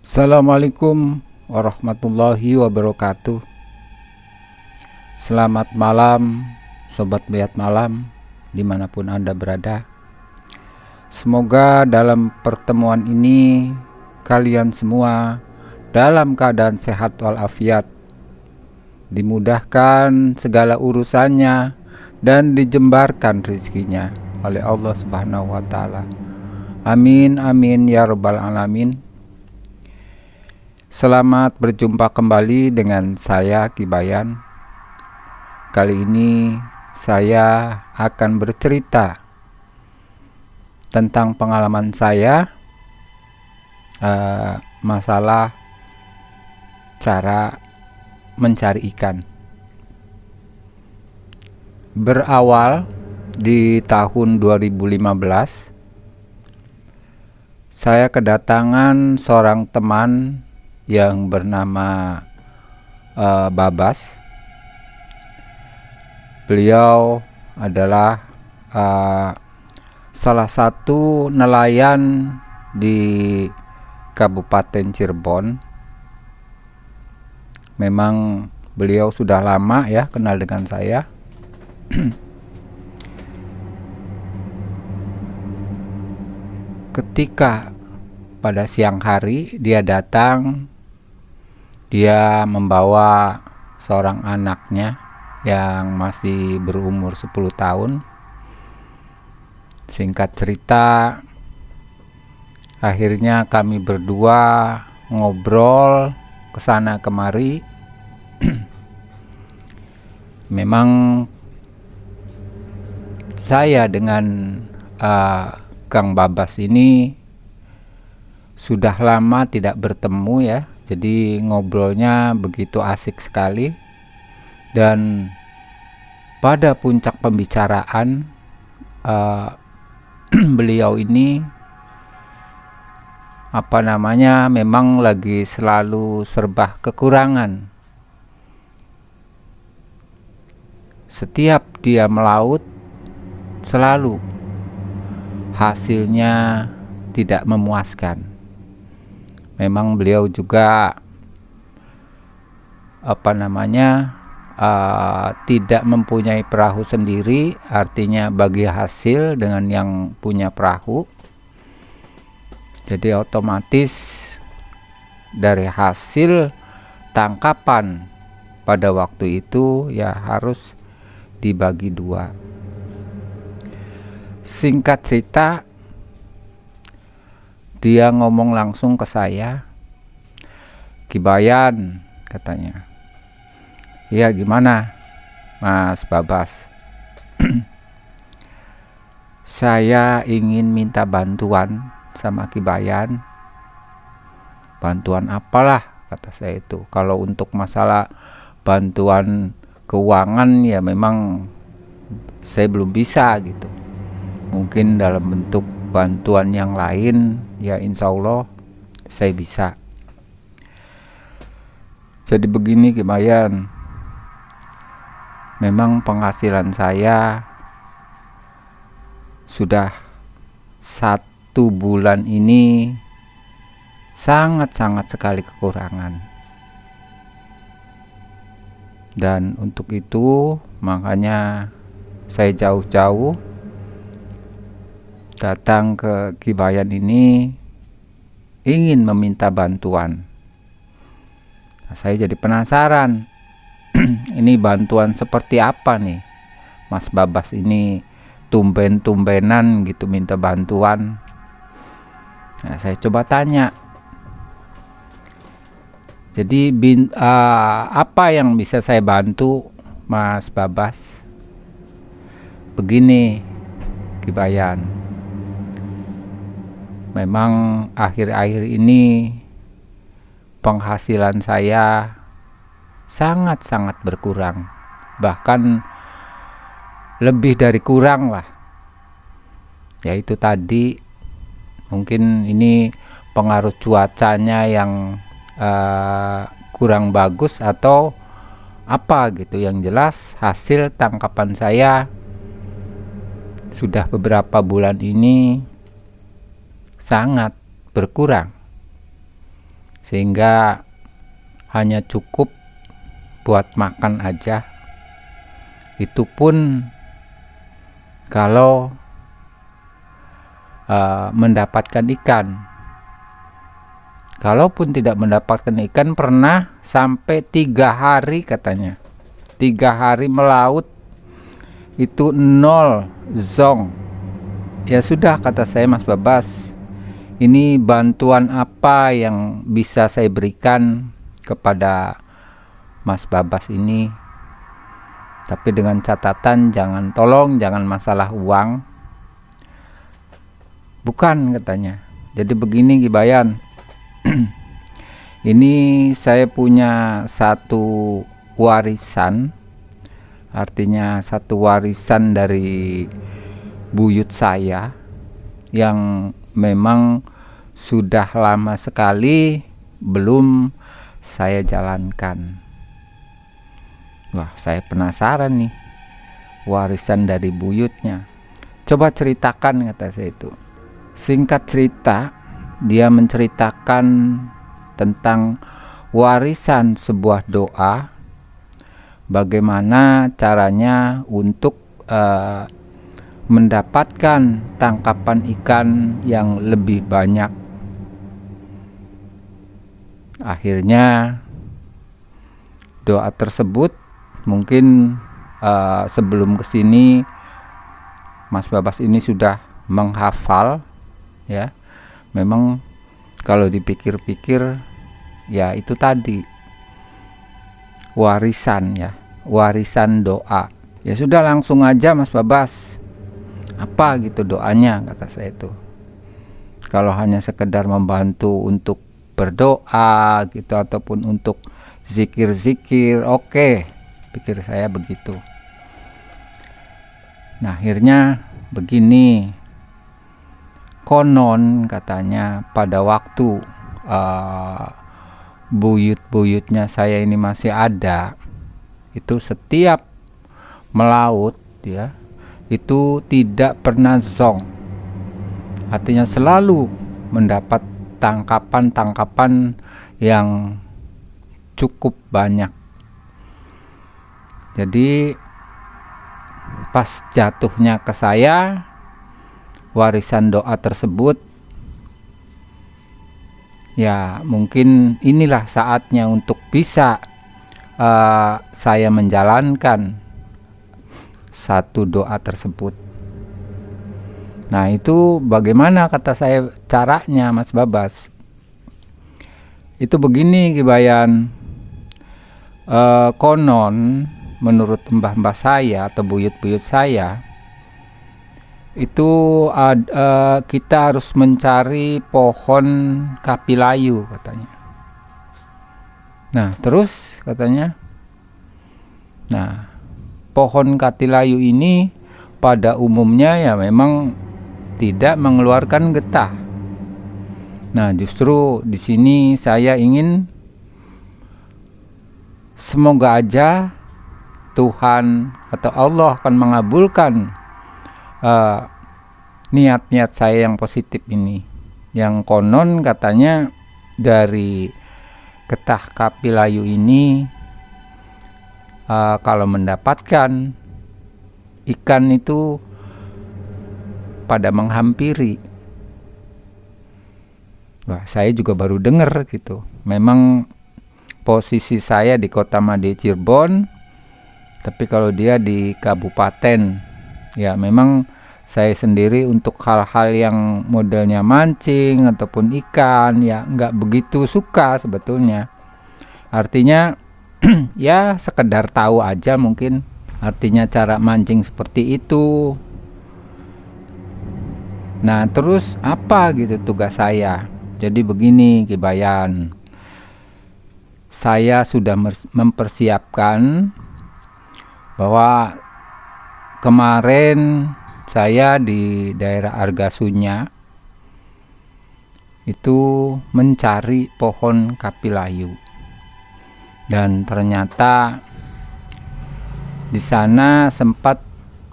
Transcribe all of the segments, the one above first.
Assalamualaikum warahmatullahi wabarakatuh. Selamat malam Sobat Melihat Malam dimanapun Anda berada. Semoga dalam pertemuan ini kalian semua dalam keadaan sehat walafiat, dimudahkan segala urusannya dan dijembarkan rezekinya oleh Allah Subhanahu wa Ta'ala. Amin amin ya rabbal alamin. Selamat berjumpa kembali dengan saya Ki Bayan. Kali ini saya akan bercerita tentang pengalaman saya masalah cara mencari ikan. Berawal di tahun 2015, saya kedatangan seorang teman yang bernama Babas. Beliau adalah salah satu nelayan di Kabupaten Cirebon. Memang beliau sudah lama ya kenal dengan saya. Ketika pada siang hari dia datang, dia membawa seorang anaknya yang masih berumur 10 tahun. Singkat cerita, akhirnya kami berdua ngobrol kesana kemari. Memang saya dengan Kang Babas ini sudah lama tidak bertemu ya. Jadi ngobrolnya begitu asik sekali. Dan pada puncak pembicaraan beliau ini memang lagi selalu serba kekurangan. Setiap dia melaut selalu hasilnya tidak memuaskan. Memang beliau juga tidak mempunyai perahu sendiri, artinya bagi hasil dengan yang punya perahu. Jadi otomatis dari hasil tangkapan pada waktu itu ya harus dibagi dua. Singkat cerita, dia ngomong langsung ke saya, "Ki Bayan," katanya, "ya gimana Mas Babas? Saya ingin minta bantuan sama Ki Bayan." "Bantuan apalah?" kata saya itu. "Kalau untuk masalah bantuan keuangan ya memang saya belum bisa gitu. Mungkin dalam bentuk bantuan yang lain ya insya Allah saya bisa." Jadi begini Ki Bayan, memang penghasilan saya sudah 1 bulan ini sangat-sangat sekali kekurangan. Dan untuk itu makanya saya jauh-jauh datang ke Ki Bayan ini ingin meminta bantuan. Nah, saya jadi penasaran. Ini bantuan seperti apa nih Mas Babas ini tumben-tumbenan gitu minta bantuan. Nah, saya coba tanya. Jadi apa yang bisa saya bantu Mas Babas? Begini Ki Bayan, memang akhir-akhir ini penghasilan saya sangat-sangat berkurang, bahkan lebih dari kurang lah. Yaitu tadi mungkin ini pengaruh cuacanya yang kurang bagus atau apa gitu. Yang jelas hasil tangkapan saya sudah beberapa bulan ini sangat berkurang. sehingga hanya cukup buat makan aja. Itu pun kalau mendapatkan ikan. Kalaupun tidak mendapatkan ikan, pernah sampai 3 hari katanya. 3 hari melaut itu 0 zong. Ya sudah, kata saya, Mas Babas, ini bantuan apa yang bisa saya berikan kepada Mas Babas ini? Tapi dengan catatan jangan masalah uang. Bukan, katanya. Jadi begini Gibayan. Ini saya punya satu warisan, artinya satu warisan dari buyut saya yang memang sudah lama sekali belum saya jalankan. Wah, saya penasaran nih, warisan dari buyutnya. Coba ceritakan, kata saya itu. Singkat cerita, dia menceritakan tentang warisan sebuah doa, bagaimana caranya untuk mendapatkan tangkapan ikan yang lebih banyak. Akhirnya doa tersebut mungkin sebelum kesini Mas Babas ini sudah menghafal, ya. Memang kalau dipikir-pikir, ya itu tadi warisan, ya, warisan doa. Ya sudah, langsung aja Mas Babas, apa gitu doanya, kata saya itu. Kalau hanya sekedar membantu untuk berdoa gitu, ataupun untuk zikir-zikir, oke, pikir saya begitu. Nah, akhirnya begini, konon katanya pada waktu buyut-buyutnya saya ini masih ada, itu setiap melaut, ya, itu tidak pernah zong, artinya selalu mendapat tangkapan-tangkapan yang cukup banyak. Jadi pas jatuhnya ke saya warisan doa tersebut, ya mungkin inilah saatnya untuk bisa saya menjalankan satu doa tersebut. Nah, itu bagaimana, kata saya, caranya Mas Babas? Itu begini Gibayan, konon menurut mbah-mbah saya atau buyut-buyut saya, itu kita harus mencari pohon kapilayu, katanya. Nah, terus katanya, nah, pohon kapilayu ini pada umumnya ya memang tidak mengeluarkan getah. Nah, justru di sini saya ingin semoga aja Tuhan atau Allah akan mengabulkan niat-niat saya yang positif ini, yang konon katanya dari getah kapilayu ini kalau mendapatkan ikan itu pada menghampiri. Wah, saya juga baru dengar gitu. Memang posisi saya di Kota Made Cirebon, tapi kalau dia di kabupaten, ya memang saya sendiri untuk hal-hal yang modelnya mancing ataupun ikan, ya nggak begitu suka sebetulnya. Artinya ya sekedar tahu aja mungkin, artinya cara mancing seperti itu. Nah, terus apa gitu tugas saya? Jadi begini Gibayan, saya sudah mempersiapkan bahwa kemarin saya di daerah Argasunya itu mencari pohon kapilayu, dan ternyata di sana sempat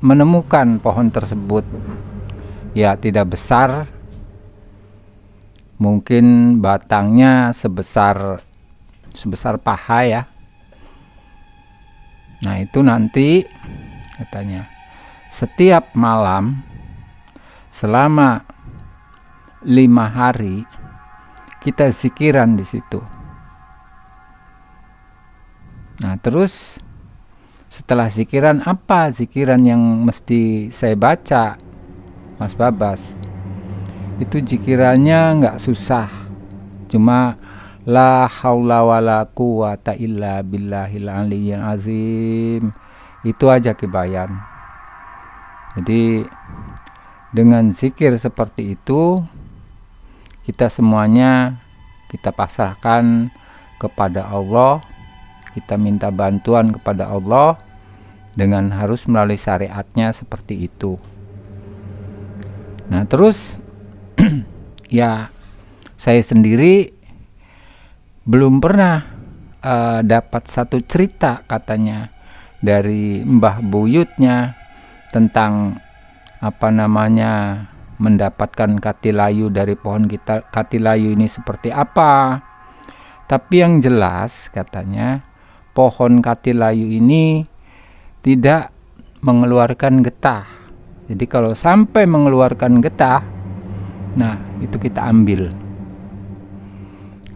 menemukan pohon tersebut. Ya, tidak besar, mungkin batangnya sebesar paha ya. Nah itu nanti katanya setiap malam selama 5 hari kita zikiran di situ. Nah terus setelah zikiran, apa zikiran yang mesti saya baca, Mas Babas? Itu zikirannya nggak susah, cuma la haula wala quwata illa billahil aliyyil azim. Itu aja Kibayan. Jadi dengan zikir seperti itu, kita semuanya kita pasrahkan kepada Allah, kita minta bantuan kepada Allah dengan harus melalui syariatnya seperti itu. Nah terus ya saya sendiri belum pernah dapat satu cerita katanya dari Mbah Buyutnya tentang mendapatkan katilayu dari pohon katilayu ini seperti apa. Tapi yang jelas katanya pohon katilayu ini tidak mengeluarkan getah. Jadi kalau sampai mengeluarkan getah, nah itu kita ambil.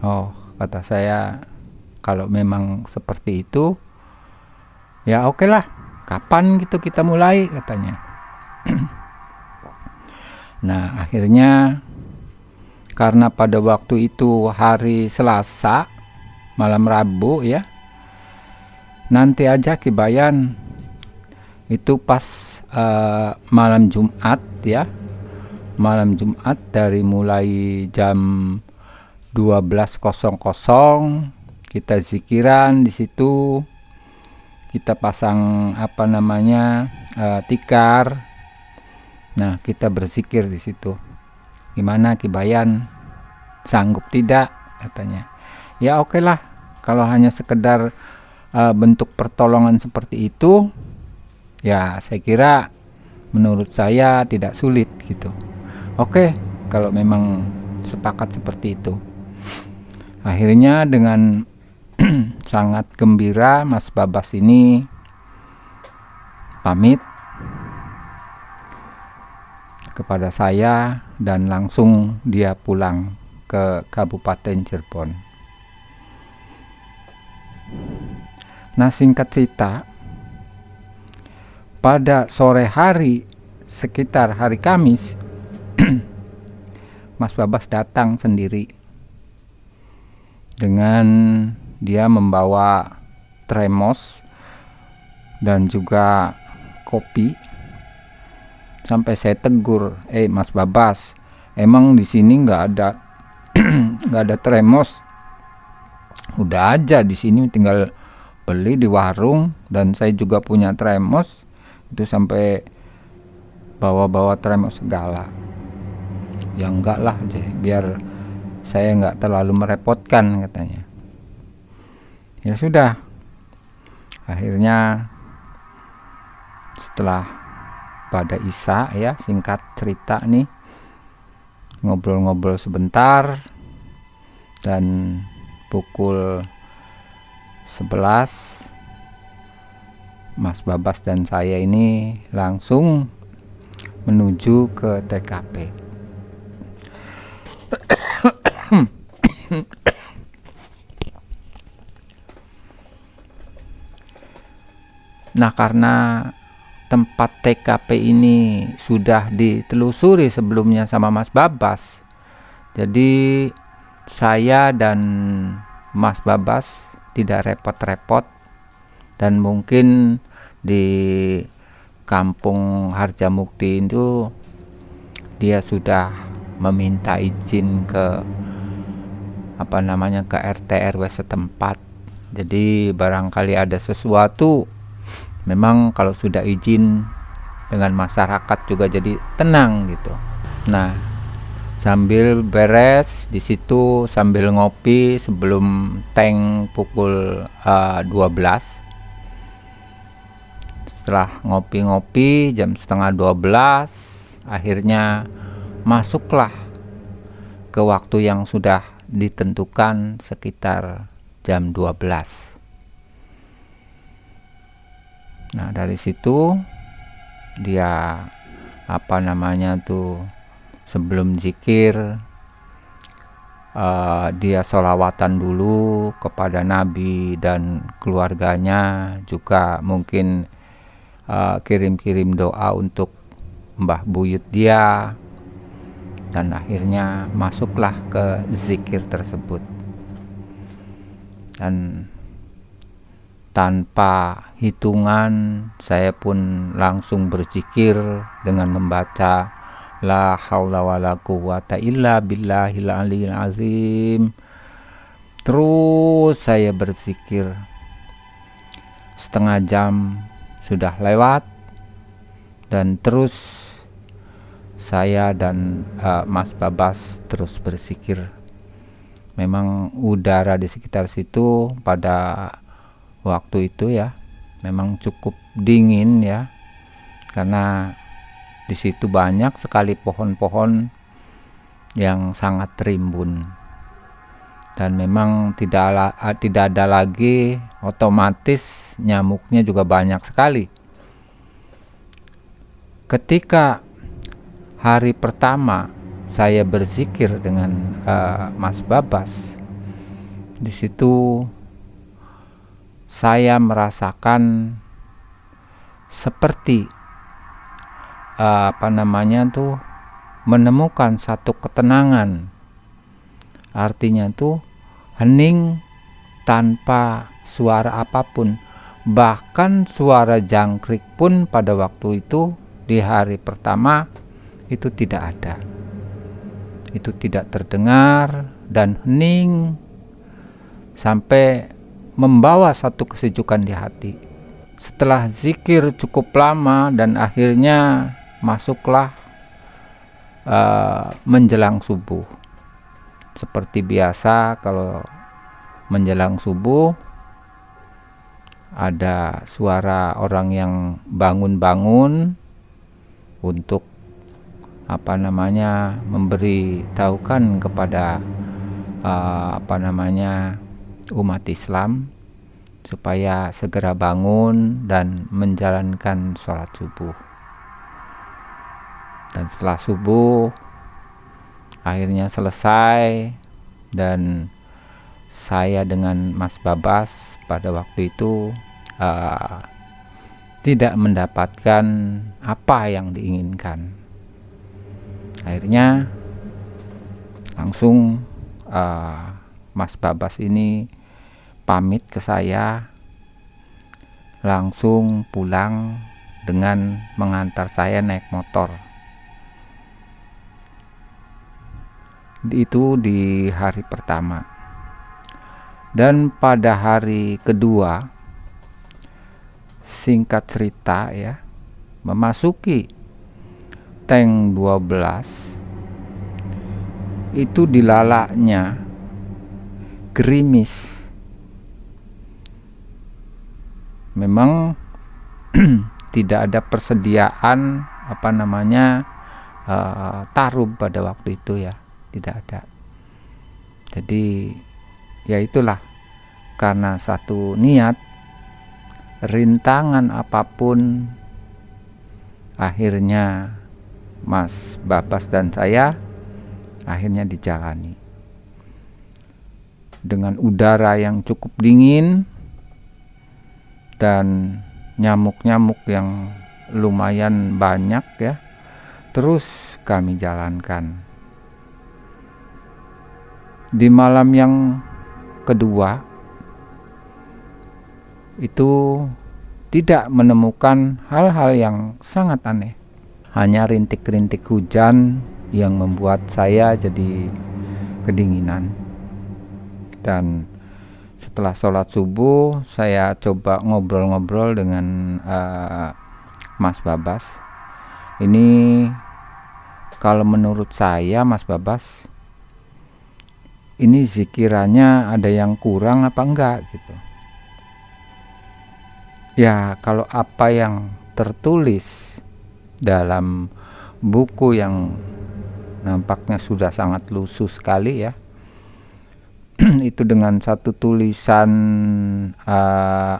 Oh, kata saya, kalau memang seperti itu, ya oke lah. Kapan gitu kita mulai katanya. Nah akhirnya karena pada waktu itu hari Selasa, malam Rabu ya, nanti aja Kibayan itu pas malam Jumat ya, malam Jumat dari mulai jam 12.00 kita zikiran di situ, kita pasang tikar. Nah kita berzikir di situ. Gimana Kibayan, sanggup tidak katanya? Ya oke lah, kalau hanya sekedar bentuk pertolongan seperti itu, ya saya kira menurut saya tidak sulit gitu. Oke, kalau memang sepakat seperti itu. Akhirnya dengan sangat gembira Mas Babas ini pamit kepada saya dan langsung dia pulang ke Kabupaten Cirebon. Nah singkat cerita, pada sore hari sekitar hari Kamis Mas Babas datang sendiri dengan dia membawa termos dan juga kopi. Sampai saya tegur, Mas Babas, emang di sini nggak ada termos? Udah aja di sini tinggal beli di warung, dan saya juga punya termos. Itu sampai bawa termos segala. Ya enggak lah aja, biar saya nggak terlalu merepotkan katanya. Ya sudah, akhirnya setelah pada Isya ya, singkat cerita nih, ngobrol-ngobrol sebentar, dan pukul 11 Mas Babas dan saya ini langsung menuju ke TKP. Nah karena tempat TKP ini sudah ditelusuri sebelumnya sama Mas Babas, jadi saya dan Mas Babas tidak repot-repot, dan mungkin di Kampung Harjamukti itu dia sudah meminta izin ke ke RT RW setempat. Jadi barangkali ada sesuatu, memang kalau sudah izin dengan masyarakat juga jadi tenang gitu. Nah sambil beres di situ, sambil ngopi sebelum tank pukul 12. Setelah ngopi-ngopi jam 11:30, akhirnya masuklah ke waktu yang sudah ditentukan sekitar jam 12. Nah, dari situ dia sebelum zikir dia sholawatan dulu kepada Nabi dan keluarganya, juga mungkin kirim-kirim doa untuk Mbah Buyut dia, dan akhirnya masuklah ke zikir tersebut. Dan tanpa hitungan saya pun langsung berzikir dengan membaca la haula wala quwata illa billahil aliyil azim. Terus saya berzikir, setengah jam sudah lewat, dan terus saya dan Mas Babas terus berzikir. Memang udara di sekitar situ pada waktu itu ya memang cukup dingin ya, karena di situ banyak sekali pohon-pohon yang sangat rimbun, dan memang tidak ada lagi, otomatis nyamuknya juga banyak sekali. Ketika hari pertama saya berzikir dengan Mas Babas, di situ saya merasakan seperti menemukan satu ketenangan. Artinya tuh hening tanpa suara apapun. Bahkan suara jangkrik pun pada waktu itu di hari pertama itu tidak ada. Itu tidak terdengar dan hening sampai membawa satu kesejukan di hati. Setelah zikir cukup lama dan akhirnya masuklah menjelang subuh. Seperti biasa kalau menjelang subuh ada suara orang yang bangun-bangun untuk memberi tahukan kepada umat Islam supaya segera bangun dan menjalankan sholat subuh. Dan setelah subuh akhirnya selesai, dan saya dengan Mas Babas pada waktu itu tidak mendapatkan apa yang diinginkan. Akhirnya langsung Mas Babas ini pamit ke saya, langsung pulang dengan mengantar saya naik motor. Itu di hari pertama. Dan pada hari kedua, singkat cerita ya, memasuki tank 12, itu dilalaknya gerimis. Memang tidak ada persediaan tarub pada waktu itu ya, tidak ada. Jadi ya itulah, karena satu niat, rintangan apapun, akhirnya Mas Babas dan saya akhirnya dijalani dengan udara yang cukup dingin dan nyamuk-nyamuk yang lumayan banyak ya. Terus kami jalankan. Di malam yang kedua itu tidak menemukan hal-hal yang sangat aneh. Hanya rintik-rintik hujan yang membuat saya jadi kedinginan. Dan setelah sholat subuh saya coba ngobrol-ngobrol dengan Mas Babas. Ini kalau menurut saya Mas Babas, ini zikirannya ada yang kurang apa enggak gitu. Ya, kalau apa yang tertulis dalam buku yang nampaknya sudah sangat lusuh sekali ya. Itu dengan satu tulisan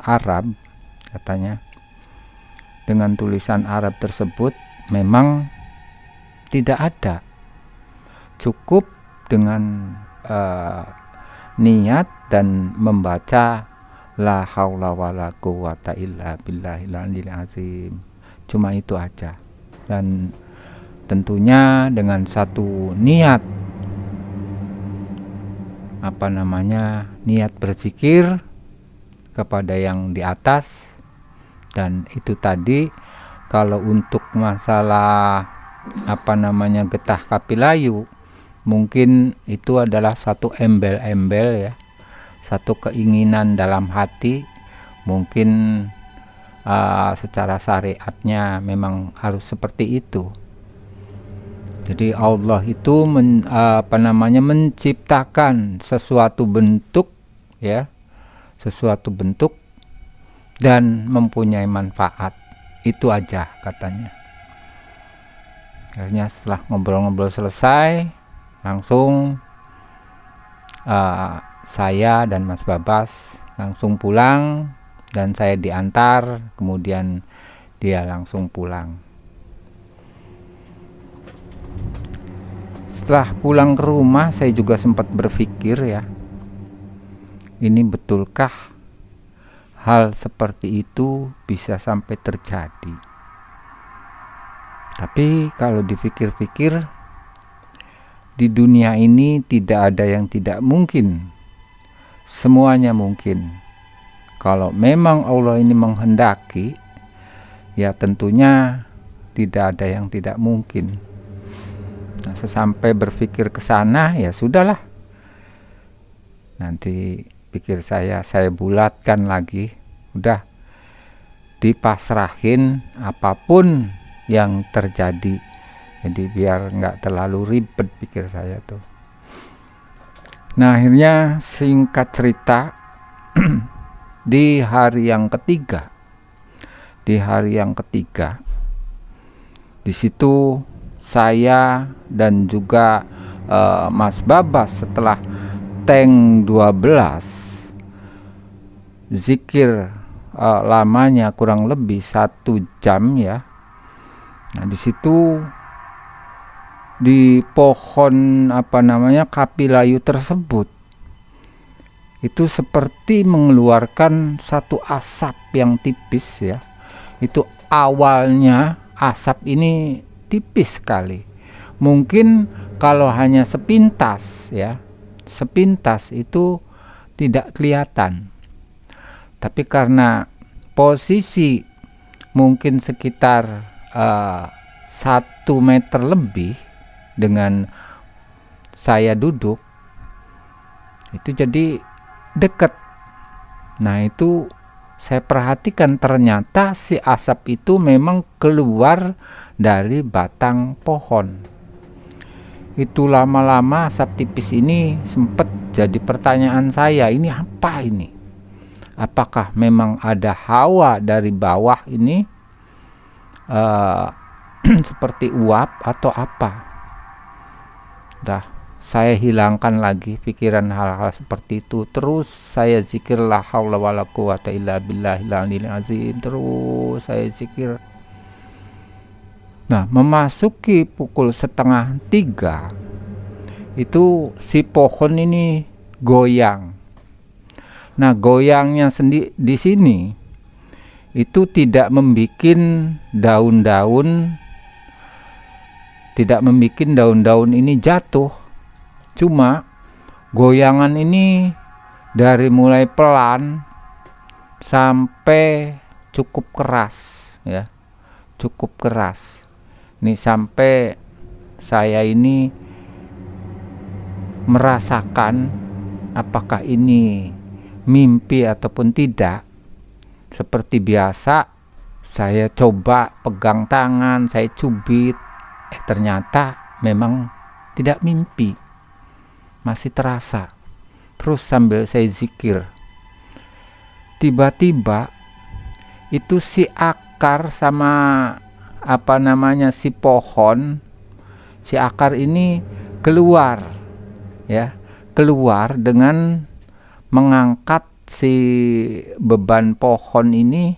Arab katanya. Dengan tulisan Arab tersebut memang tidak ada, cukup dengan niat dan membaca la haula wala quwata illa billahil aliyil azim. Cuma itu aja. Dan tentunya dengan satu niat niat berzikir kepada yang di atas. Dan itu tadi kalau untuk masalah getah kapilayu, mungkin itu adalah satu embel-embel ya, satu keinginan dalam hati. Mungkin secara syariatnya memang harus seperti itu. Jadi Allah itu menciptakan sesuatu bentuk ya, sesuatu bentuk dan mempunyai manfaat. Itu aja katanya. Akhirnya setelah ngobrol-ngobrol selesai, langsung saya dan Mas Babas langsung pulang, dan saya diantar, kemudian dia langsung pulang. Setelah pulang ke rumah, saya juga sempat berpikir ya, ini betulkah hal seperti itu bisa sampai terjadi? Tapi kalau dipikir-pikir, di dunia ini tidak ada yang tidak mungkin. Semuanya mungkin. Kalau memang Allah ini menghendaki, ya tentunya tidak ada yang tidak mungkin. Nah, sesampai berpikir ke sana, ya sudahlah. Nanti pikir saya bulatkan lagi. Udah dipasrahin apapun yang terjadi. Jadi biar nggak terlalu ribet, pikir saya tuh. Nah, akhirnya singkat cerita, di hari yang ketiga, di situ saya dan juga Mas Babas setelah tank 12 zikir lamanya kurang lebih 1 jam ya. Nah, di situ di pohon kapilayu tersebut itu seperti mengeluarkan satu asap yang tipis ya. Itu awalnya asap ini tipis sekali. Mungkin kalau hanya sepintas ya, sepintas itu tidak kelihatan. Tapi karena posisi mungkin sekitar 1 meter lebih dengan saya duduk, itu jadi dekat. Nah, itu saya perhatikan ternyata si asap itu memang keluar dari batang pohon. Itu lama-lama asap tipis ini sempat jadi pertanyaan saya, ini apa ini? Apakah memang ada hawa dari bawah ini seperti uap atau apa? Dah, saya hilangkan lagi pikiran hal-hal seperti itu. Terus saya zikir la haula wala quwata illa billahil aliyil azim. Terus saya zikir. Nah, memasuki pukul 2:30 itu si pohon ini goyang. Nah, goyangnya sendiri di sini itu tidak membuat daun-daun ini jatuh. Cuma goyangan ini dari mulai pelan sampai cukup keras ya, cukup keras. Ini sampai saya ini merasakan apakah ini mimpi ataupun tidak. Seperti biasa saya coba pegang tangan, saya cubit, ternyata memang tidak mimpi, masih terasa. Terus sambil saya zikir, tiba-tiba itu si akar sama si pohon si akar ini keluar, ya, keluar dengan mengangkat si beban pohon ini.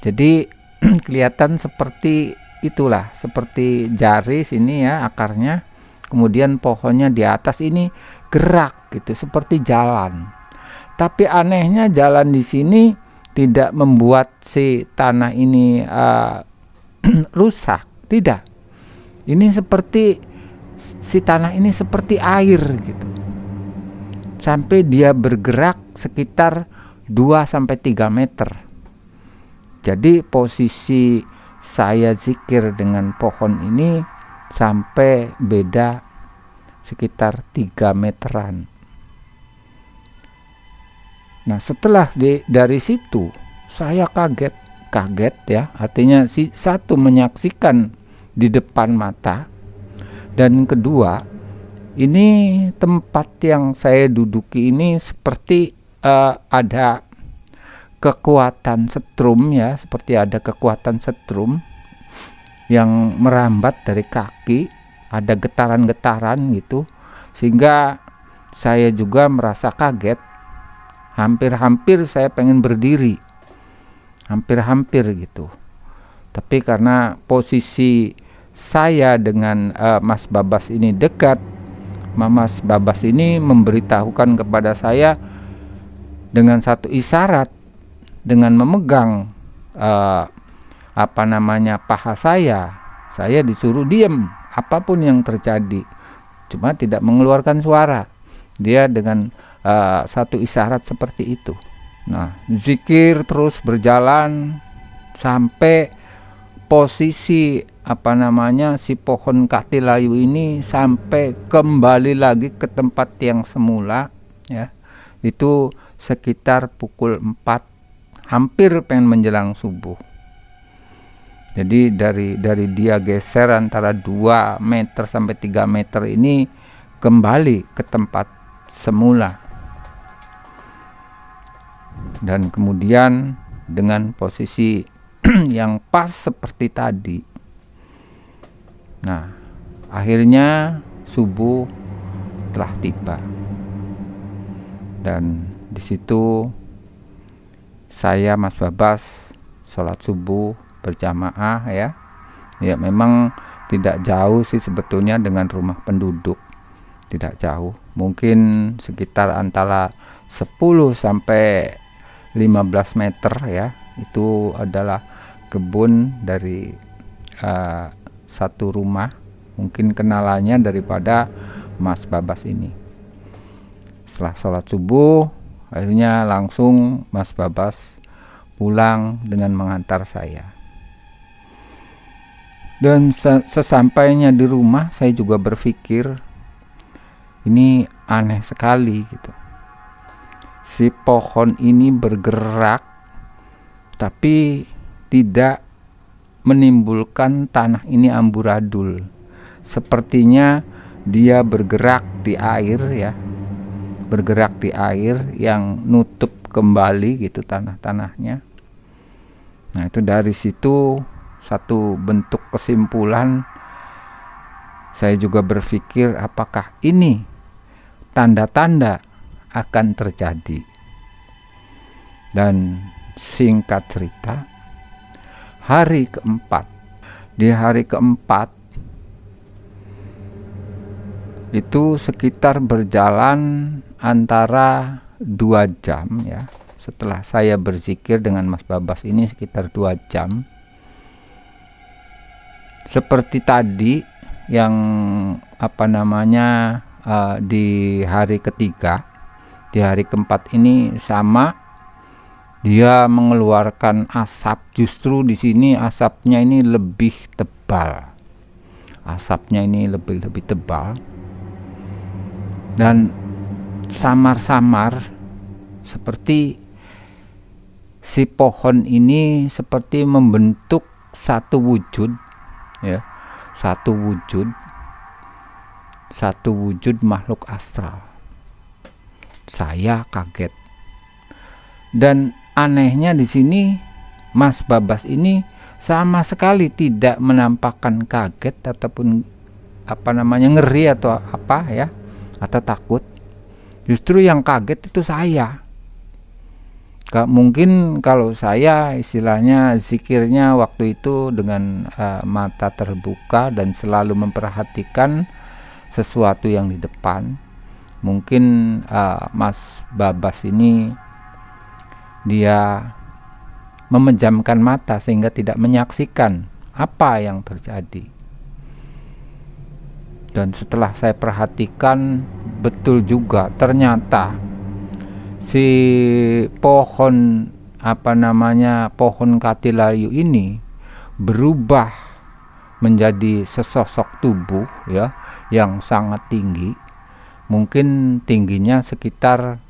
Jadi kelihatan seperti itulah, seperti jari sini ya akarnya, kemudian pohonnya di atas ini gerak gitu, seperti jalan. Tapi anehnya jalan di sini tidak membuat si tanah ini rusak, tidak. Ini seperti si tanah ini seperti air gitu. Sampai dia bergerak sekitar 2-3 meter. Jadi posisi saya zikir dengan pohon ini sampai beda sekitar 3 meteran. Nah, setelah dari situ saya kaget ya, artinya satu menyaksikan di depan mata, dan kedua, ini tempat yang saya duduki ini seperti ada kekuatan setrum ya, seperti ada kekuatan setrum yang merambat dari kaki, ada getaran-getaran gitu, sehingga saya juga merasa kaget. Hampir-hampir saya pengen berdiri, hampir-hampir gitu. Tapi karena posisi saya dengan Mas Babas ini dekat, Mas Babas ini memberitahukan kepada saya dengan satu isyarat, dengan memegang paha saya disuruh diam apapun yang terjadi, cuma tidak mengeluarkan suara. Dia dengan satu isyarat seperti itu. Nah, zikir terus berjalan sampai posisi si pohon katilayu ini sampai kembali lagi ke tempat yang semula ya. Itu sekitar pukul 4, hampir pengen menjelang subuh. Jadi dari dia geser antara 2 meter sampai 3 meter ini kembali ke tempat semula. Dan kemudian dengan posisi yang pas seperti tadi. Nah, akhirnya subuh telah tiba. Dan di situ saya Mas Babas sholat subuh berjamaah ya. Ya memang tidak jauh sih sebetulnya dengan rumah penduduk. Tidak jauh. Mungkin sekitar antara 10 sampai 15 meter ya. Itu adalah kebun dari satu rumah. Mungkin kenalannya daripada Mas Babas ini. Setelah sholat subuh, akhirnya langsung Mas Babas pulang dengan mengantar saya. Dan sesampainya di rumah, saya juga berpikir ini aneh sekali gitu. Si pohon ini bergerak, tapi tidak menimbulkan tanah ini amburadul. Sepertinya dia bergerak di air ya. Bergerak di air yang nutup kembali gitu tanah-tanahnya. Nah, itu dari situ satu bentuk kesimpulan. Saya juga berpikir apakah ini tanda-tanda akan terjadi. Dan singkat cerita, hari keempat, di hari keempat itu sekitar berjalan antara 2 jam ya. Setelah saya berzikir dengan Mas Babas ini sekitar 2 jam. Seperti tadi yang di hari ketiga, di hari keempat ini sama, dia mengeluarkan asap. Justru di sini asapnya ini lebih tebal. Asapnya ini lebih tebal. Dan samar-samar seperti si pohon ini seperti membentuk satu wujud ya, satu wujud makhluk astral. Saya kaget. Dan anehnya di sini Mas Babas ini sama sekali tidak menampakkan kaget ataupun ngeri atau apa ya, atau takut. Justru yang kaget itu saya. Mungkin kalau saya istilahnya zikirnya waktu itu dengan mata terbuka dan selalu memperhatikan sesuatu yang di depan. Mungkin Mas Babas ini dia memejamkan mata sehingga tidak menyaksikan apa yang terjadi. Dan setelah saya perhatikan, betul juga ternyata si pohon pohon katilayu ini berubah menjadi sesosok tubuh ya yang sangat tinggi. Mungkin tingginya sekitar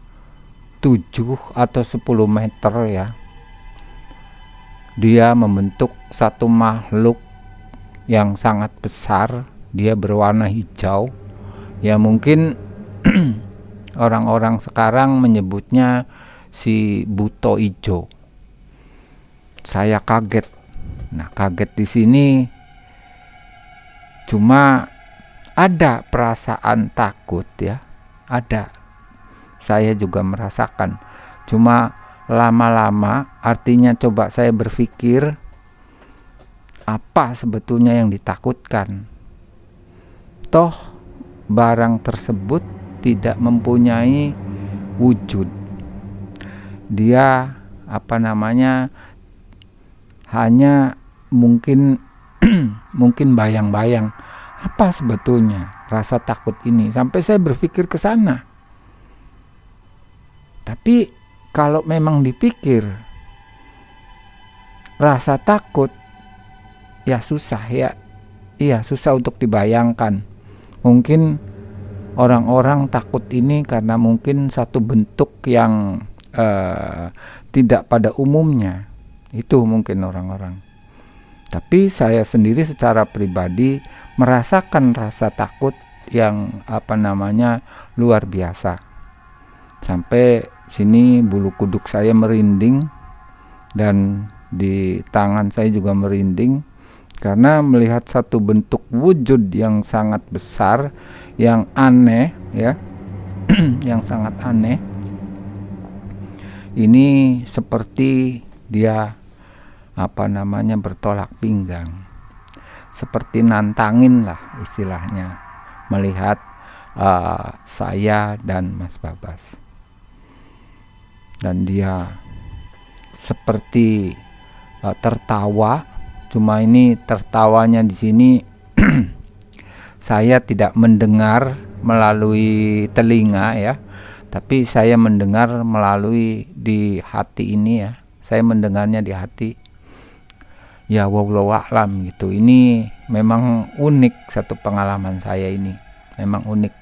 7 atau 10 meter ya. Dia membentuk satu makhluk yang sangat besar. Dia berwarna hijau. Ya mungkin orang-orang sekarang menyebutnya si buto ijo. Saya kaget. Nah, kaget di sini cuma ada perasaan takut ya. Ada. Saya juga merasakan. Cuma lama-lama artinya coba saya berpikir apa sebetulnya yang ditakutkan. Toh barang tersebut tidak mempunyai wujud. Dia hanya mungkin mungkin bayang-bayang apa sebetulnya rasa takut ini, sampai saya berpikir ke sana. Tapi kalau memang dipikir rasa takut ya susah ya. Iya, susah untuk dibayangkan. Mungkin orang-orang takut ini karena mungkin satu bentuk yang tidak pada umumnya. Itu mungkin orang-orang. Tapi saya sendiri secara pribadi merasakan rasa takut yang luar biasa. Sampai sini bulu kuduk saya merinding dan di tangan saya juga merinding karena melihat satu bentuk wujud yang sangat besar, yang aneh ya. Yang sangat aneh. Ini seperti dia bertolak pinggang, seperti nantangin lah istilahnya, melihat saya dan Mas Babas. Dan dia seperti tertawa, cuma ini tertawanya di sini saya tidak mendengar melalui telinga ya, tapi saya mendengar melalui di hati ini ya. Saya mendengarnya di hati. Ya wallahu a'lam gitu. Ini memang unik, satu pengalaman saya ini. Memang unik.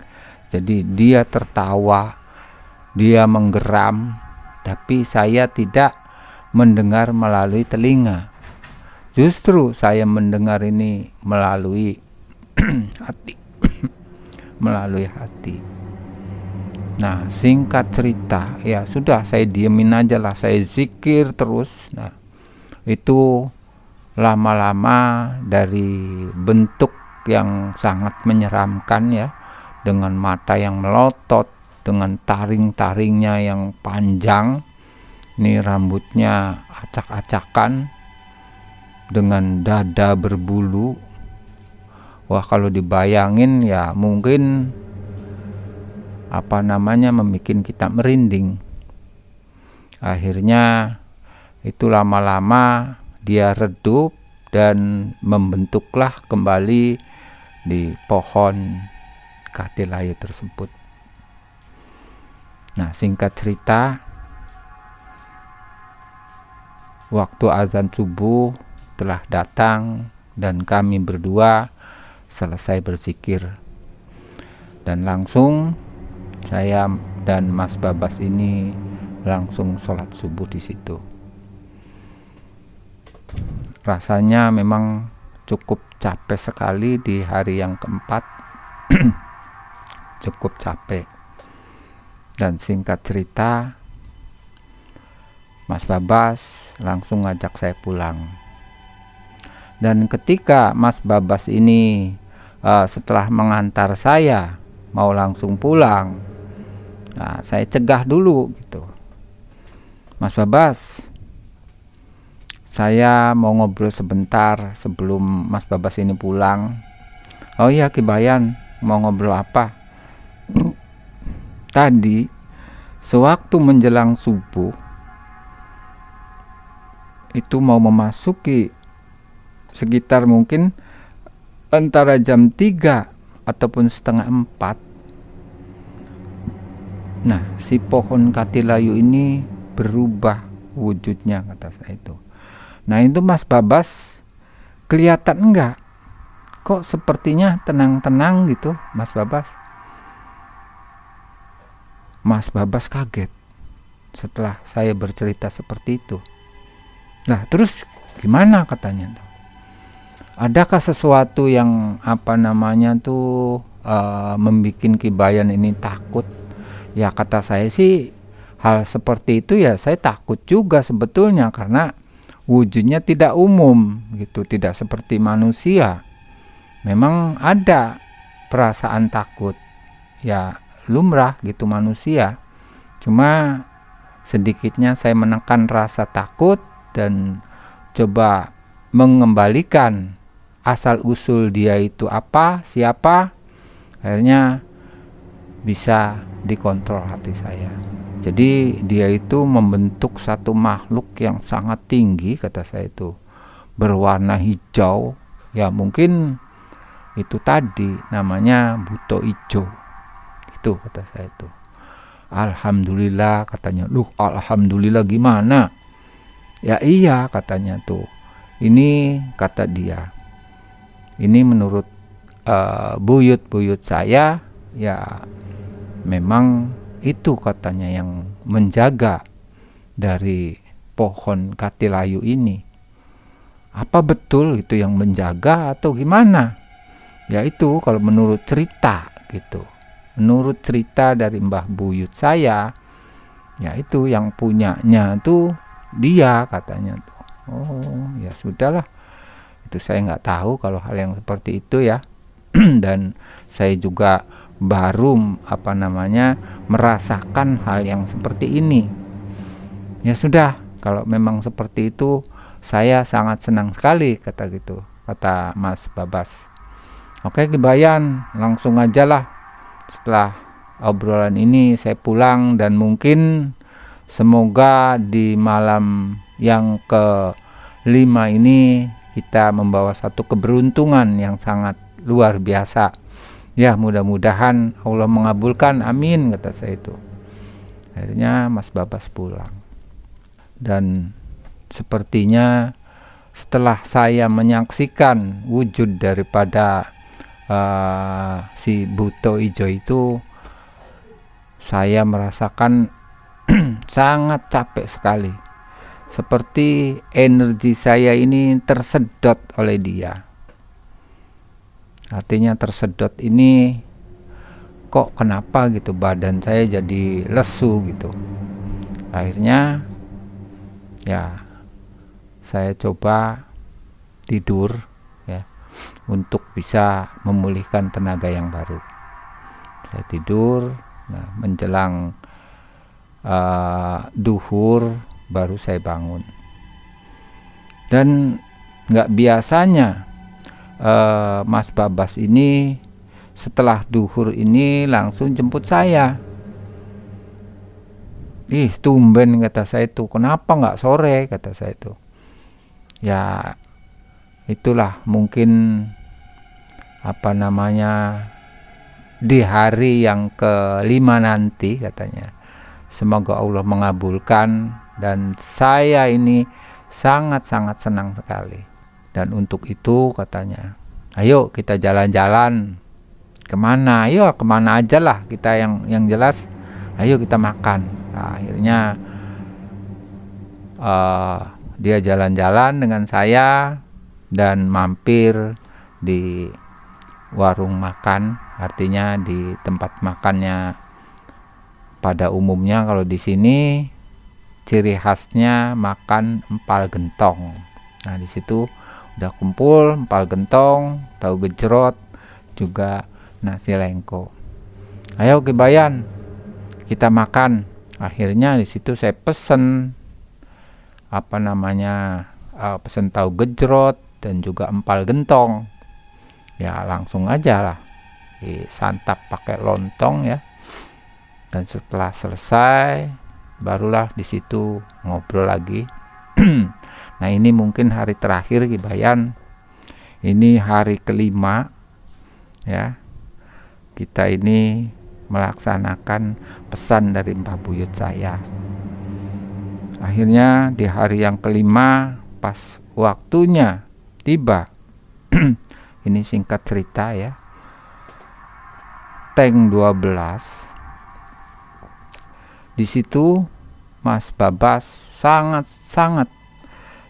Jadi dia tertawa, dia menggeram, tapi saya tidak mendengar melalui telinga. Justru saya mendengar ini melalui hati. Melalui hati. Nah, singkat cerita, ya sudah, saya diemin aja lah, saya zikir terus. Nah, itu lama-lama dari bentuk yang sangat menyeramkan ya, dengan mata yang melotot, dengan taring-taringnya yang panjang, ini rambutnya acak-acakan, dengan dada berbulu. Wah, kalau dibayangin ya mungkin membikin kita merinding. Akhirnya itu lama-lama dia redup dan membentuklah kembali di pohon katilayu tersebut. Nah, singkat cerita, waktu azan subuh telah datang dan kami berdua selesai berzikir, dan langsung saya dan Mas Babas ini langsung sholat subuh di situ. Rasanya memang cukup capek sekali di hari yang keempat. Cukup capek. Dan singkat cerita, Mas Babas langsung ngajak saya pulang. Dan ketika Mas Babas ini setelah mengantar saya mau langsung pulang, nah, saya cegah dulu gitu. Mas Babas, saya mau ngobrol sebentar sebelum Mas Babas ini pulang. Oh iya Ki Bayan, mau ngobrol apa? Tadi sewaktu menjelang subuh itu mau memasuki sekitar mungkin antara jam 3 ataupun setengah 4. Nah, si pohon katilayu ini berubah wujudnya, kata saya itu. Nah, itu Mas Babas kelihatan enggak? Kok sepertinya tenang-tenang gitu, Mas Babas? Mas Babas kaget setelah saya bercerita seperti itu. Nah, terus gimana katanya tuh? Adakah sesuatu yang membikin Ki Bayan ini takut? Ya kata saya sih hal seperti itu ya saya takut juga sebetulnya, karena wujudnya tidak umum gitu, tidak seperti manusia. Memang ada perasaan takut, ya lumrah gitu manusia. Cuma sedikitnya saya menekan rasa takut dan coba mengembalikan asal usul dia itu apa, siapa. Akhirnya bisa dikontrol hati saya. Jadi dia itu membentuk satu makhluk yang sangat tinggi, kata saya itu, berwarna hijau. Ya mungkin itu tadi namanya buto ijo. Itu kata saya itu. Alhamdulillah katanya. Alhamdulillah gimana? Ya iya katanya tuh. Ini kata dia. Ini menurut buyut-buyut saya, ya memang itu katanya yang menjaga dari pohon katilayu ini. Apa betul itu yang menjaga atau gimana? Ya itu kalau menurut cerita gitu. Menurut cerita dari Mbah Buyut saya, ya itu yang punyanya tuh dia katanya tuh. Oh ya sudahlah, itu saya nggak tahu kalau hal yang seperti itu ya. Dan saya juga baru merasakan hal yang seperti ini. Ya sudah, kalau memang seperti itu saya sangat senang sekali, kata Mas Babas. Oke Ki Bayan, langsung aja lah setelah obrolan ini saya pulang, dan mungkin semoga di malam yang ke-5 ini kita membawa satu keberuntungan yang sangat luar biasa. Ya mudah-mudahan Allah mengabulkan, amin, kata saya itu. Akhirnya Mas Babas pulang. Dan sepertinya setelah saya menyaksikan wujud daripada si buto ijo itu, saya merasakan sangat capek sekali. Seperti energi saya ini tersedot oleh dia. Artinya tersedot ini kok kenapa gitu, badan saya jadi lesu gitu. Akhirnya ya saya coba tidur ya untuk bisa memulihkan tenaga yang baru. Saya tidur, nah menjelang duhur baru saya bangun. Dan nggak biasanya Mas Babas ini setelah duhur ini langsung jemput saya. Tumben, kata saya itu, kenapa nggak sore, kata saya itu. Ya itulah mungkin di hari yang ke-5 nanti katanya. Semoga Allah mengabulkan, dan saya ini sangat-sangat senang sekali. Dan untuk itu katanya, ayo kita jalan-jalan. Kemana? Ayo kemana aja lah, kita yang jelas ayo kita makan. Nah, akhirnya dia jalan-jalan dengan saya dan mampir di warung makan, artinya di tempat makannya. Pada umumnya kalau di sini ciri khasnya makan empal gentong. Nah di situ udah kumpul empal gentong, tahu gejrot, juga nasi lengko. Ayo Ki Bayan, kita makan. Akhirnya di situ saya pesen pesen tahu gejrot dan juga empal gentong. Ya langsung aja lah disantap pakai lontong ya. Dan setelah selesai barulah di situ ngobrol lagi. Nah ini mungkin hari terakhir Ki Bayan, ini hari kelima ya, kita ini melaksanakan pesan dari Mbah Buyut saya. Akhirnya di hari yang kelima pas waktunya tiba, ini singkat cerita ya, tank 12 di situ Mas Babas sangat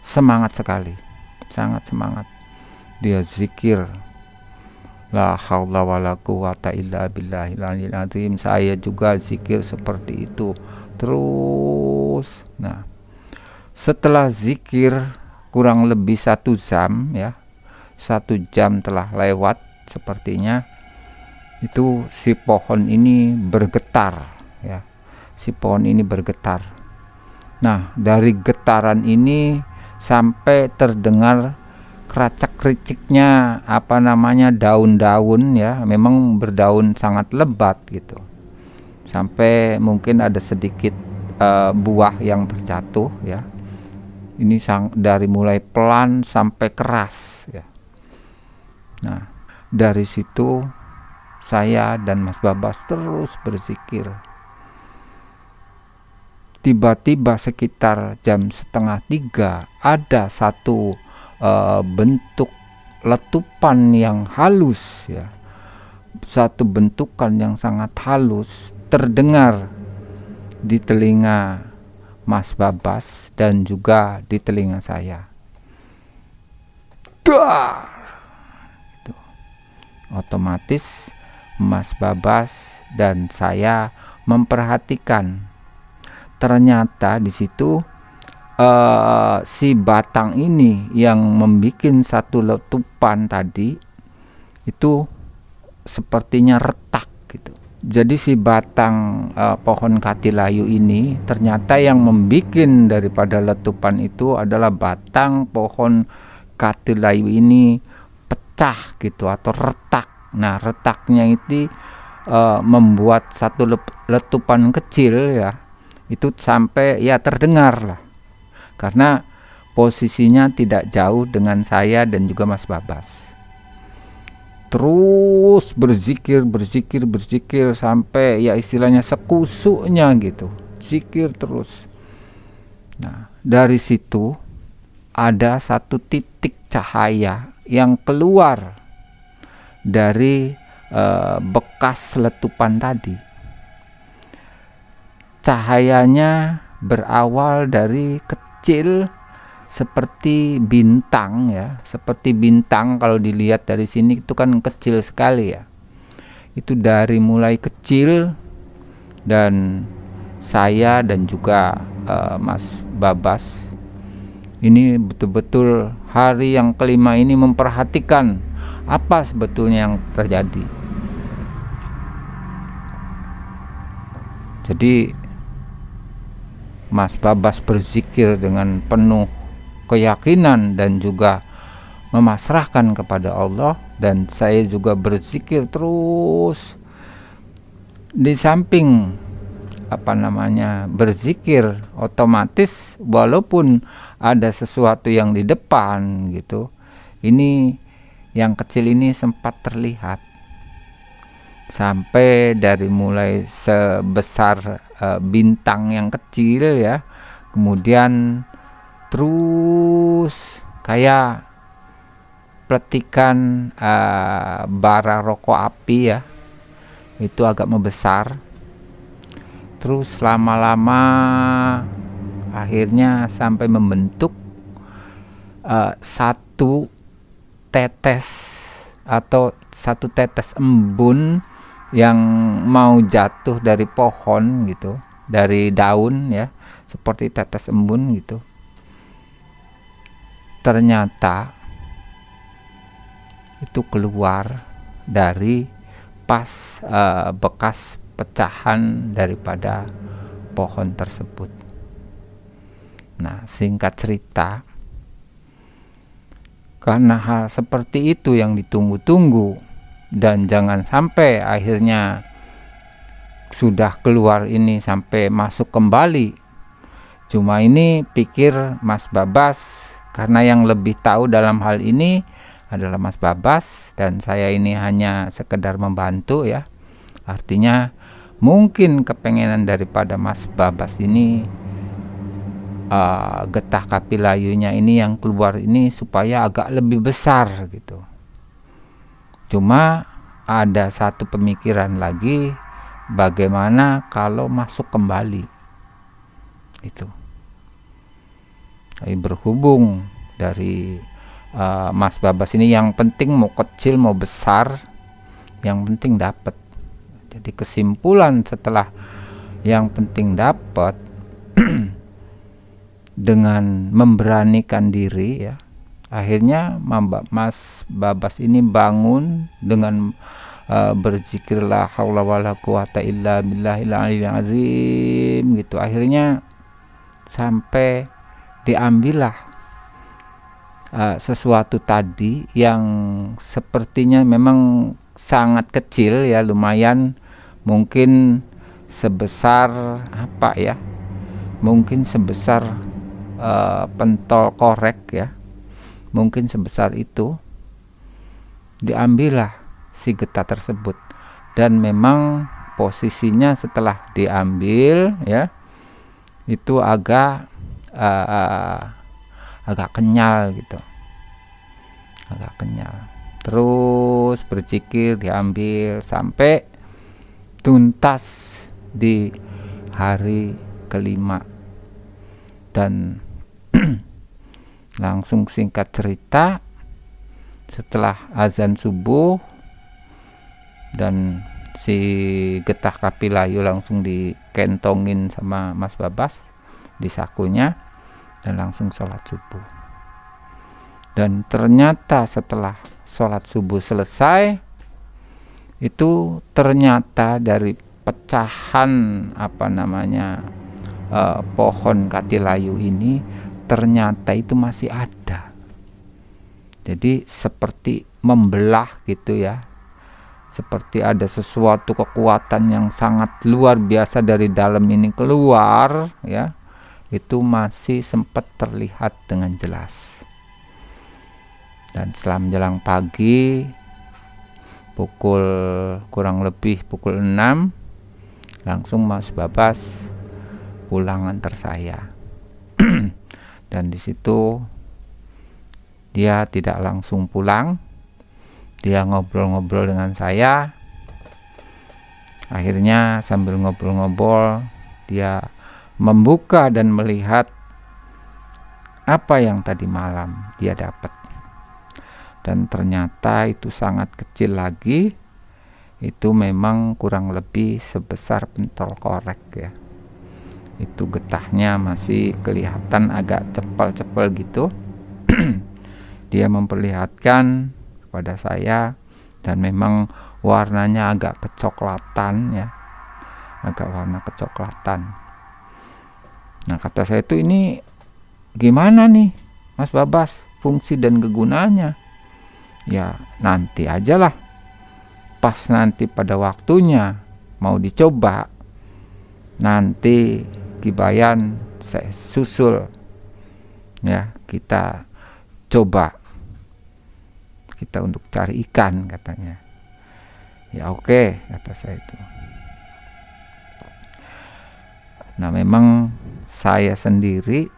semangat sekali, sangat semangat. Dia zikir la haula wala quwata illa billahil aliyil azim. Saya juga zikir seperti itu terus. Nah, setelah zikir kurang lebih 1 jam ya, 1 jam telah lewat sepertinya, itu si pohon ini bergetar ya, si pohon ini bergetar. Nah dari getaran ini sampai terdengar keracak-kericiknya daun-daun ya, memang berdaun sangat lebat gitu, sampai mungkin ada sedikit buah yang terjatuh ya. Ini dari mulai pelan sampai keras ya. Nah dari situ saya dan Mas Babas terus berzikir. Tiba-tiba sekitar jam 2:30 ada satu bentuk letupan yang halus ya, satu bentukan yang sangat halus terdengar di telinga Mas Babas dan juga di telinga saya. Dar! Gitu. Otomatis Mas Babas dan saya memperhatikan. Ternyata di situ si batang ini yang membuat satu letupan tadi itu sepertinya retak gitu. Jadi si batang pohon katilayu ini ternyata yang membuat daripada letupan itu adalah batang pohon katilayu ini pecah gitu atau retak. Nah retaknya itu membuat satu letupan kecil ya, itu sampai ya terdengar lah, karena posisinya tidak jauh dengan saya dan juga Mas Babas. Terus berzikir sampai ya istilahnya sekusuknya gitu, zikir terus. Nah dari situ ada satu titik cahaya yang keluar dari bekas letupan tadi. Cahayanya berawal dari kecil seperti bintang ya, seperti bintang kalau dilihat dari sini itu kan kecil sekali ya. Itu dari mulai kecil, dan saya dan juga Mas Babas ini betul-betul hari yang kelima ini memperhatikan apa sebetulnya yang terjadi. Jadi Mas Babas berzikir dengan penuh keyakinan dan juga memasrahkan kepada Allah, dan saya juga berzikir terus. Di samping berzikir, otomatis walaupun ada sesuatu yang di depan gitu, ini yang kecil ini sempat terlihat sampai dari mulai sebesar bintang yang kecil ya, kemudian terus kayak pletikan bara rokok api ya, itu agak membesar, terus lama-lama akhirnya sampai membentuk satu tetes embun yang mau jatuh dari pohon gitu, dari daun ya, seperti tetes embun gitu. Ternyata itu keluar dari pas bekas pecahan daripada pohon tersebut. Nah, singkat cerita, karena hal seperti itu yang ditunggu-tunggu, dan jangan sampai akhirnya sudah keluar ini sampai masuk kembali. Cuma ini pikir Mas Babas, karena yang lebih tahu dalam hal ini adalah Mas Babas, dan saya ini hanya sekedar membantu ya. Artinya mungkin kepengenan daripada Mas Babas ini getah kapilayunya ini yang keluar ini supaya agak lebih besar gitu. Cuma ada satu pemikiran lagi, bagaimana kalau masuk kembali itu. Tapi berhubung dari Mas Babas ini yang penting mau kecil mau besar, yang penting dapat. Jadi kesimpulan setelah yang penting dapat dengan memberanikan diri ya, akhirnya Mas Babas ini bangun dengan berzikir la haula wala quwata illa billahil aliyil azim gitu. Akhirnya sampai diambillah sesuatu tadi yang sepertinya memang sangat kecil ya, lumayan, mungkin sebesar apa ya, mungkin sebesar pentol korek ya, mungkin sebesar itu. Diambillah si getah tersebut, dan memang posisinya setelah diambil ya, itu agak kenyal gitu, agak kenyal. Terus berzikir, diambil sampai tuntas di hari kelima. Dan langsung singkat cerita, setelah azan subuh dan si getah kapilayu langsung dikentongin sama Mas Babas di sakunya, dan langsung sholat subuh. Dan ternyata setelah sholat subuh selesai, itu ternyata dari pecahan pohon katilayu ini ternyata itu masih ada. Jadi seperti membelah gitu ya, seperti ada sesuatu kekuatan yang sangat luar biasa dari dalam ini keluar ya, itu masih sempat terlihat dengan jelas. Dan setelah menjelang pagi, kurang lebih pukul 6, langsung Mas Babas pulang antar saya. Dan di situ dia tidak langsung pulang, dia ngobrol-ngobrol dengan saya. Akhirnya sambil ngobrol-ngobrol, dia membuka dan melihat apa yang tadi malam dia dapat. Dan ternyata itu sangat kecil lagi, itu memang kurang lebih sebesar pentol korek ya. Itu getahnya masih kelihatan agak cepel-cepel gitu. Dia memperlihatkan kepada saya, dan memang warnanya agak kecoklatan ya, agak warna kecoklatan. Nah, kata saya itu, ini gimana nih Mas Babas fungsi dan kegunaannya? Ya nanti aja lah, pas nanti pada waktunya mau dicoba, nanti Kibayan saya susul ya, kita coba, kita untuk cari ikan katanya. Ya oke, kata saya itu. Nah, memang saya sendiri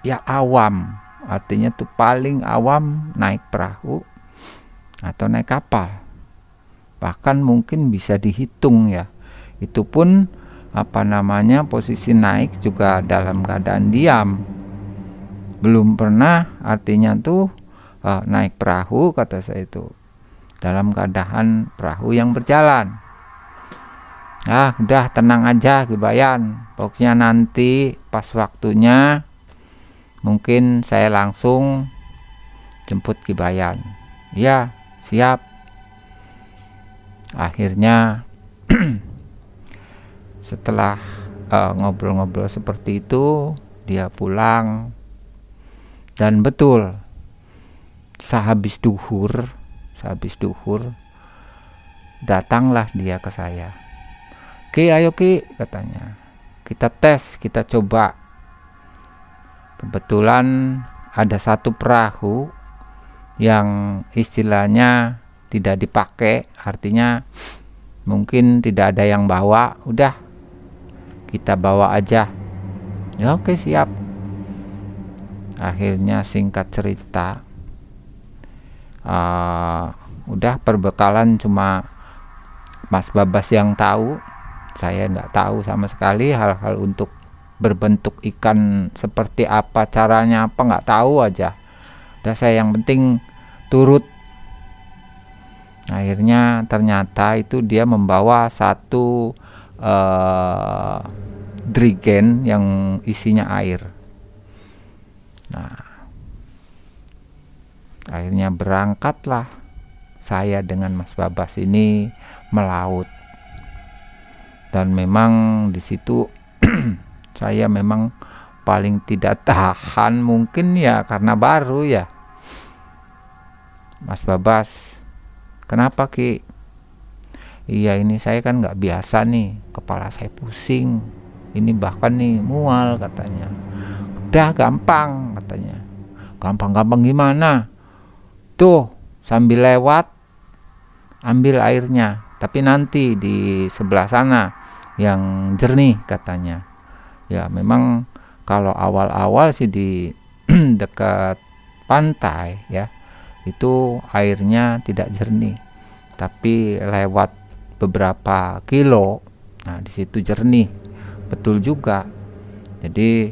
ya awam, artinya tuh paling awam naik perahu atau naik kapal. Bahkan mungkin bisa dihitung ya, itu pun posisi naik juga dalam keadaan diam. Belum pernah artinya tuh naik perahu, kata saya itu, dalam keadaan perahu yang berjalan. Udah tenang aja Kibayan, pokoknya nanti pas waktunya mungkin saya langsung jemput Kibayan. Ya, siap. Akhirnya setelah ngobrol-ngobrol seperti itu, dia pulang. Dan betul, sehabis duhur datanglah dia ke saya. Ki, ayo Ki, katanya, kita tes, kita coba. Kebetulan ada satu perahu yang istilahnya tidak dipakai, artinya mungkin tidak ada yang bawa, udah kita bawa aja. Ya oke, siap. Akhirnya singkat cerita, udah perbekalan cuma Mas Babas yang tahu, saya nggak tahu sama sekali hal-hal untuk berbentuk ikan seperti apa, caranya apa, nggak tahu aja. Udah, saya yang penting turut. Akhirnya ternyata itu dia membawa satu drigen yang isinya air. Nah, akhirnya berangkatlah saya dengan Mas Babas ini melaut. Dan memang di situ saya memang paling tidak tahan, mungkin ya karena baru ya. Mas Babas, kenapa Ki? Iya, ini saya kan nggak biasa nih, kepala saya pusing, ini bahkan nih mual, katanya. Udah gampang, katanya. Gampang-gampang gimana? Tuh, sambil lewat ambil airnya, tapi nanti di sebelah sana yang jernih, katanya. Ya memang kalau awal-awal sih di dekat pantai ya, itu airnya tidak jernih, tapi lewat beberapa kilo, nah di situ jernih, betul juga. Jadi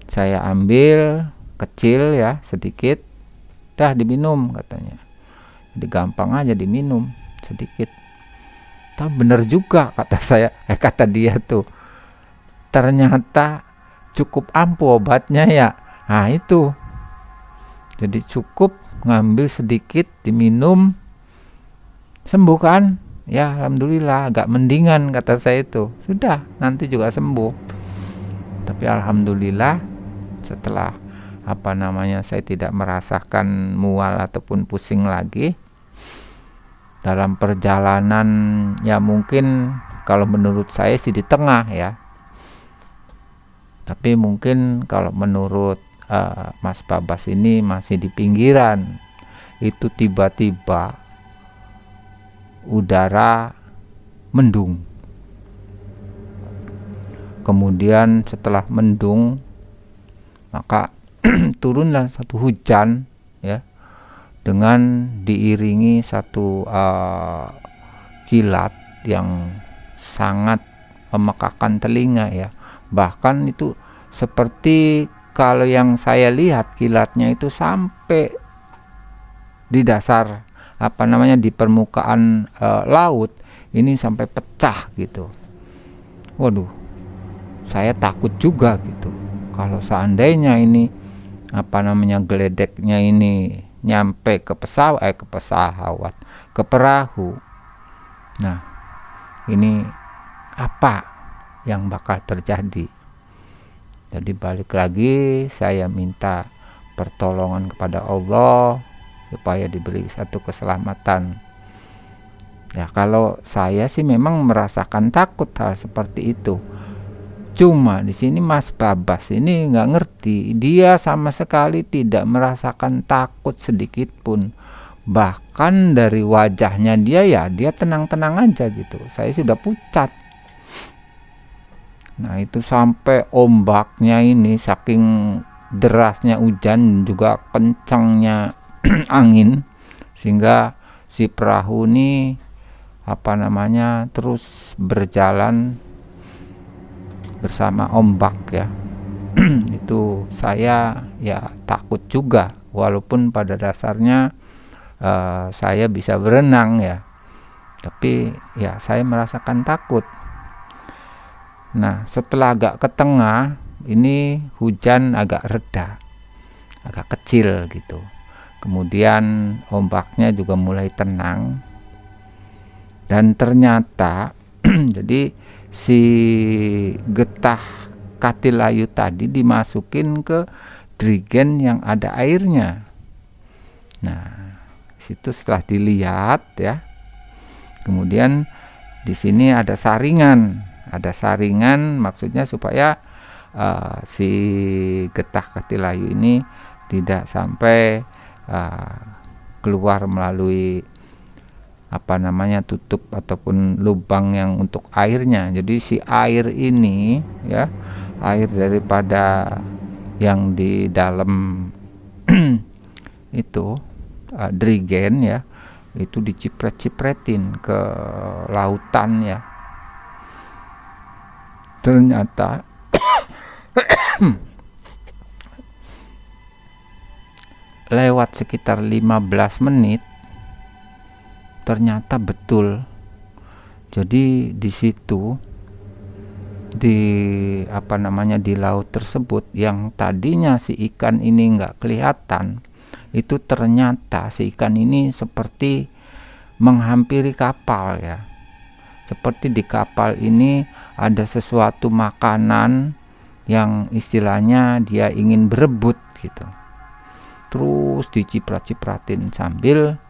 saya ambil kecil ya, sedikit, dah diminum, katanya. Jadi gampang aja diminum sedikit. Tapi bener juga kata saya, kata dia tuh, ternyata cukup ampuh obatnya ya. Nah itu, jadi cukup ngambil sedikit diminum, sembuh kan? Ya alhamdulillah, agak mendingan kata saya itu. Sudah, nanti juga sembuh. Tapi alhamdulillah setelah saya tidak merasakan mual ataupun pusing lagi. Dalam perjalanan ya mungkin kalau menurut saya sih di tengah ya. Tapi mungkin kalau menurut Mas Babas ini masih di pinggiran. Itu tiba-tiba udara mendung. Kemudian setelah mendung, maka turunlah satu hujan ya, dengan diiringi satu kilat yang sangat memekakan telinga ya. Bahkan itu seperti kalau yang saya lihat kilatnya itu sampai di dasar di permukaan laut ini sampai pecah gitu. Waduh, saya takut juga gitu. Kalau seandainya ini geledeknya ini nyampe ke pesawat, ke perahu. Nah, ini apa yang bakal terjadi? Jadi balik lagi saya minta pertolongan kepada Allah supaya diberi satu keselamatan. Ya kalau saya sih memang merasakan takut hal seperti itu. Cuma di sini Mas Babas ini nggak ngerti, dia sama sekali tidak merasakan takut sedikit pun. Bahkan dari wajahnya dia tenang-tenang aja gitu. Saya sudah pucat. Nah itu sampai ombaknya ini saking derasnya hujan juga kencangnya angin, sehingga si perahu ini terus berjalan bersama ombak ya. Itu saya ya takut juga, walaupun pada dasarnya saya bisa berenang ya, tapi ya saya merasakan takut. Nah setelah agak ke tengah ini hujan agak reda, agak kecil gitu. kemudian ombaknya juga mulai tenang, dan ternyata jadi si getah katilayu tadi dimasukin ke drigen yang ada airnya. Nah, situ setelah dilihat ya, kemudian di sini ada saringan maksudnya supaya si getah katilayu ini tidak sampai keluar melalui tutup ataupun lubang yang untuk airnya. Jadi si air ini ya, air daripada yang di dalam itu drigen ya, itu dicipret-cipretin ke lautan ya. Ternyata lewat sekitar 15 menit ternyata betul. Jadi di situ di laut tersebut yang tadinya si ikan ini nggak kelihatan, itu ternyata si ikan ini seperti menghampiri kapal ya. Seperti di kapal ini ada sesuatu makanan yang istilahnya dia ingin berebut gitu. Terus diciprat-cipratin sambil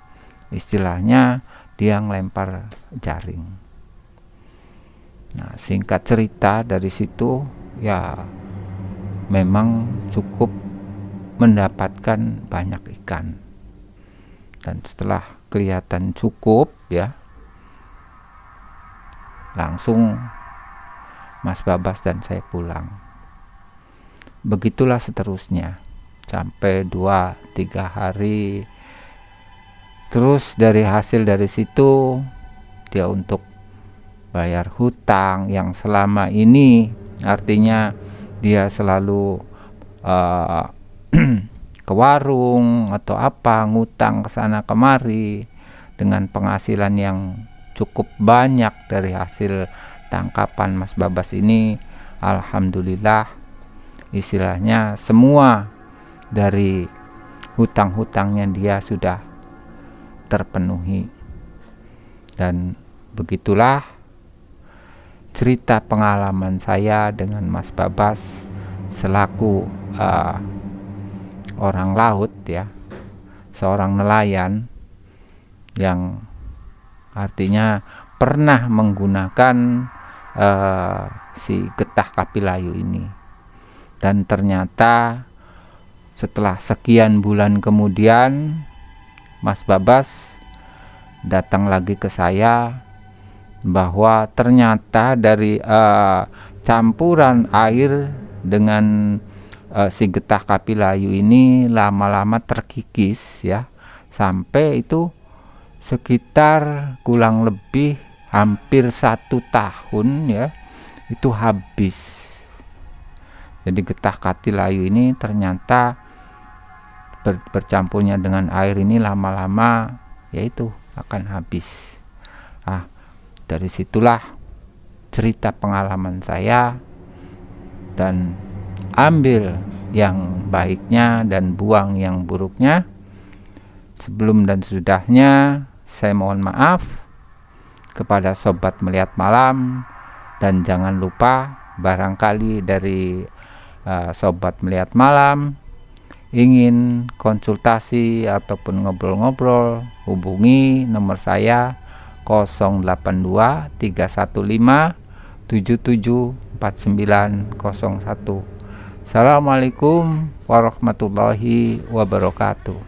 istilahnya dia ngelempar jaring. Nah, singkat cerita dari situ ya memang cukup mendapatkan banyak ikan. Dan setelah kelihatan cukup ya, langsung Mas Babas dan saya pulang. Begitulah seterusnya sampai 2-3 hari. Terus dari hasil dari situ dia untuk bayar hutang yang selama ini, artinya dia selalu ke warung atau apa, ngutang ke sana kemari dengan penghasilan yang cukup banyak dari hasil tangkapan Mas Babas ini. Alhamdulillah istilahnya semua dari hutang-hutangnya dia sudah terpenuhi. Dan begitulah cerita pengalaman saya dengan Mas Babas selaku orang laut ya, seorang nelayan yang artinya pernah menggunakan si getah kapilayu ini. Dan ternyata setelah sekian bulan kemudian Mas Babas datang lagi ke saya bahwa ternyata dari campuran air dengan si getah kapilayu ini lama-lama terkikis ya, sampai itu sekitar kurang lebih hampir 1 tahun ya, itu habis. Jadi getah katilayu ini ternyata bercampurnya dengan air ini lama-lama yaitu akan habis. Dari situlah cerita pengalaman saya, dan ambil yang baiknya dan buang yang buruknya. Sebelum dan sesudahnya saya mohon maaf kepada sobat melihat malam, dan jangan lupa barangkali dari sobat melihat malam ingin konsultasi ataupun ngobrol-ngobrol, hubungi nomor saya 082 315 774901. Assalamualaikum warahmatullahi wabarakatuh.